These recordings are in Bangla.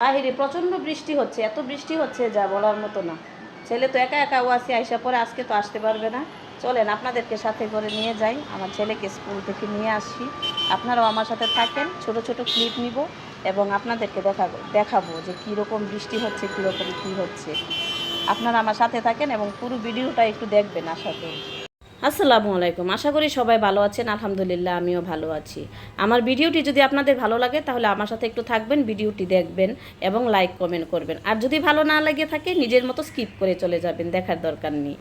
বাহিরে প্রচণ্ড বৃষ্টি হচ্ছে, এত বৃষ্টি হচ্ছে যা বলার মতো না। ছেলে তো একা একা ওয়াসি আইসা পরে, আজকে তো আসতে পারবে না। চলেন আপনাদেরকে সাথে করে নিয়ে যাই, আমার ছেলেকে স্কুল থেকে নিয়ে আসি। আপনারাও আমার সাথে থাকেন, ছোট ছোট ক্লিপ নিব এবং আপনাদেরকে দেখাবো যে কীরকম বৃষ্টি হচ্ছে, কীরকম কী হচ্ছে। আপনারা আমার সাথে থাকেন এবং পুরো ভিডিওটা একটু দেখবেন আশা করি। আসসালামু আলাইকুম, আশা করি সবাই ভালো আছেন। আলহামদুলিল্লাহ আমিও ভালো আছি। আমার ভিডিওটি যদি আপনাদের ভালো লাগে তাহলে আমার সাথে একটু থাকবেন, ভিডিওটি দেখবেন এবং লাইক কমেন্ট করবেন। আর যদি ভালো না লাগে থাকে নিজের মতো স্কিপ করে চলে যাবেন, দেখার দরকার নেই।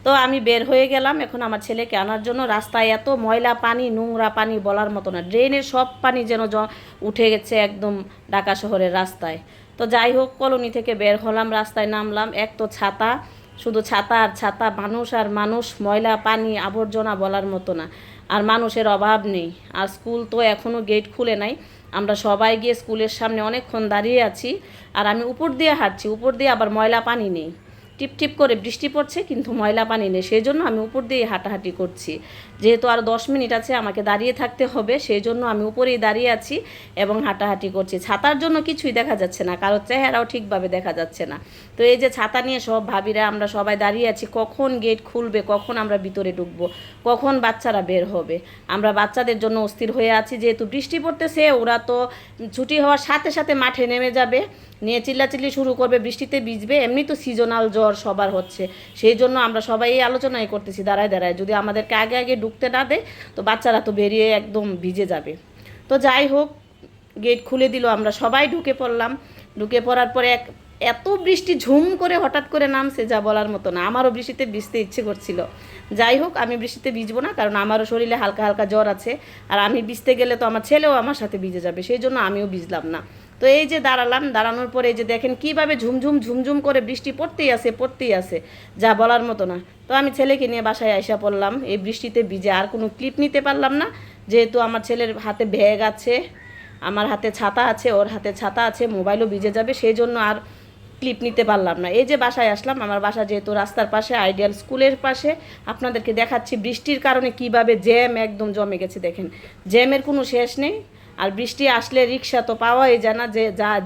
তো আমি বের হয়ে গেলাম এখন আমার ছেলেকে আনার জন্য। রাস্তায় এত ময়লা পানি, নোংরা পানি বলার মতো না, ড্রেনের সব পানি যেন উঠে গেছে একদম ঢাকা শহরের রাস্তায়। তো যাই হোক, কলোনি থেকে বের হলাম, রাস্তায় নামলাম। এক তো ছাতা, শুধু ছাতা আর ছাতা, মানুষ আর মানুষ, ময়লা পানি আবর্জনা বলার মতো না। আর মানুষের অভাব নেই। আর স্কুল তো এখনও গেট খুলে নাই। আমরা সবাই গিয়ে স্কুলের সামনে অনেকক্ষণ দাঁড়িয়ে আছি। আর আমি উপর দিয়ে হাঁটছি, উপর দিয়ে আবার ময়লা পানি নেই। টিপ টিপ করে বৃষ্টি পড়ছে কিন্তু ময়লা পানি নেই, সেই জন্য আমি উপর দিয়ে হাঁটাহাঁটি করছি। যেহেতু আর 10 মিনিট আছে আমাকে দাঁড়িয়ে থাকতে হবে, সেই জন্য আমি উপরেই দাঁড়িয়ে আছি এবং হাঁটাহাঁটি করছি। ছাতার জন্য কিছুই দেখা যাচ্ছে না, কারোর চেহারাও ঠিকভাবে দেখা যাচ্ছে না। তো এই যে ছাতা নিয়ে সব ভাবিরা আমরা সবাই দাঁড়িয়ে আছি, কখন গেট খুলবে, কখন আমরা ভিতরে ঢুকবো, কখন বাচ্চারা বের হবে। আমরা বাচ্চাদের জন্য অস্থির হয়ে আছি, যেহেতু বৃষ্টি পড়তেছে, ওরা তো ছুটি হওয়ার সাথে সাথে মাঠে নেমে যাবে, নিয়ে চিল্লাচিল্লি শুরু করবে, বৃষ্টিতে ভিজবে। এমনি তো সিজনাল জ্বর সবার হচ্ছে, সেই জন্য আমরা সবাই এই আলোচনাই করতেছি দাঁড়ায় দাঁড়ায়, যদি আমাদেরকে আগে আগে ঢুকতে না দেয় তো বাচ্চারা তো বেরিয়ে একদম ভিজে যাবে। তো যাই হোক, গেট খুলে দিল, আমরা সবাই ঢুকে পড়লাম। ঢুকে পড়ার পরে এত বৃষ্টি ঝুম করে হঠাৎ করে নামছে যা বলার মতো না। আমারও বৃষ্টিতে ভিজতে ইচ্ছে করছিল। যাই হোক, আমি বৃষ্টিতে ভিজবো না, কারণ আমারও শরীরে হালকা হালকা জ্বর আছে। আর আমি ভিজতে গেলে তো আমার ছেলেও আমার সাথে ভিজে যাবে, সেই জন্য আমিও ভিজলাম না। তো এই যে দাঁড়ালাম, দাঁড়ানোর পরে এই যে দেখেন কীভাবে ঝুমঝুম ঝুমঝুম করে বৃষ্টি পড়তেই আছে, যা বলার মতো না। তো আমি ছেলেকে নিয়ে বাসায় আইসা পড়লাম এই বৃষ্টিতে ভিজে। আর কোনো ক্লিপ নিতে পারলাম না, যেহেতু আমার ছেলের হাতে ব্যাগ আছে, আমার হাতে ছাতা আছে, ওর হাতে ছাতা আছে, মোবাইলও ভিজে যাবে, সেই জন্য আর ক্লিপ নিতে পারলাম না। এই যে বাসায় আসলাম, আমার বাসা যেহেতু রাস্তার পাশে, আইডিয়াল স্কুলের পাশে, আপনাদেরকে দেখাচ্ছি বৃষ্টির কারণে কিভাবে জ্যাম একদম জমে গেছে। দেখেন, জ্যামের কোনো শেষ নেই। আর বৃষ্টি আসলে রিক্সা তো পাওয়াই যায় না,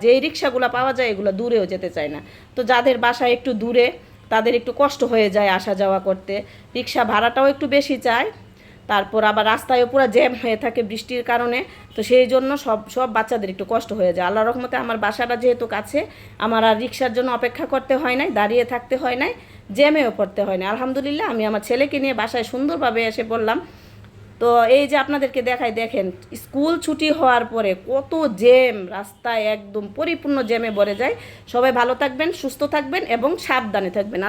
যেই রিক্সাগুলো পাওয়া যায় এগুলো দূরেও যেতে চায় না। তো যাদের বাসা একটু দূরে তাদের একটু কষ্ট হয়ে যায় আসা যাওয়া করতে, রিক্সা ভাড়াটাও একটু বেশি চায়। তারপর আবার রাস্তায়ও পুরো জ্যাম হয়ে থাকে বৃষ্টির কারণে। তো সেই জন্য সব বাচ্চাদের একটু কষ্ট হয়ে যায়। আল্লাহর রহমতে আমার বাসাটা যেহেতু কাছে, আমার আর রিক্সার জন্য অপেক্ষা করতে হয় নাই, দাঁড়িয়ে থাকতে হয় নাই, জ্যামেও পড়তে হয় না। আলহামদুলিল্লাহ আমি আমার ছেলেকে নিয়ে বাসায় সুন্দরভাবে এসে পড়লাম। তো এই যে আপনাদেরকে দেখাই, দেখেন স্কুল ছুটি হওয়ার পরে কত জ্যাম, রাস্তায় একদম পরিপূর্ণ জ্যামে ভরে যায়। সবাই ভালো থাকবেন, সুস্থ থাকবেন এবং সাবধানে থাকবেন।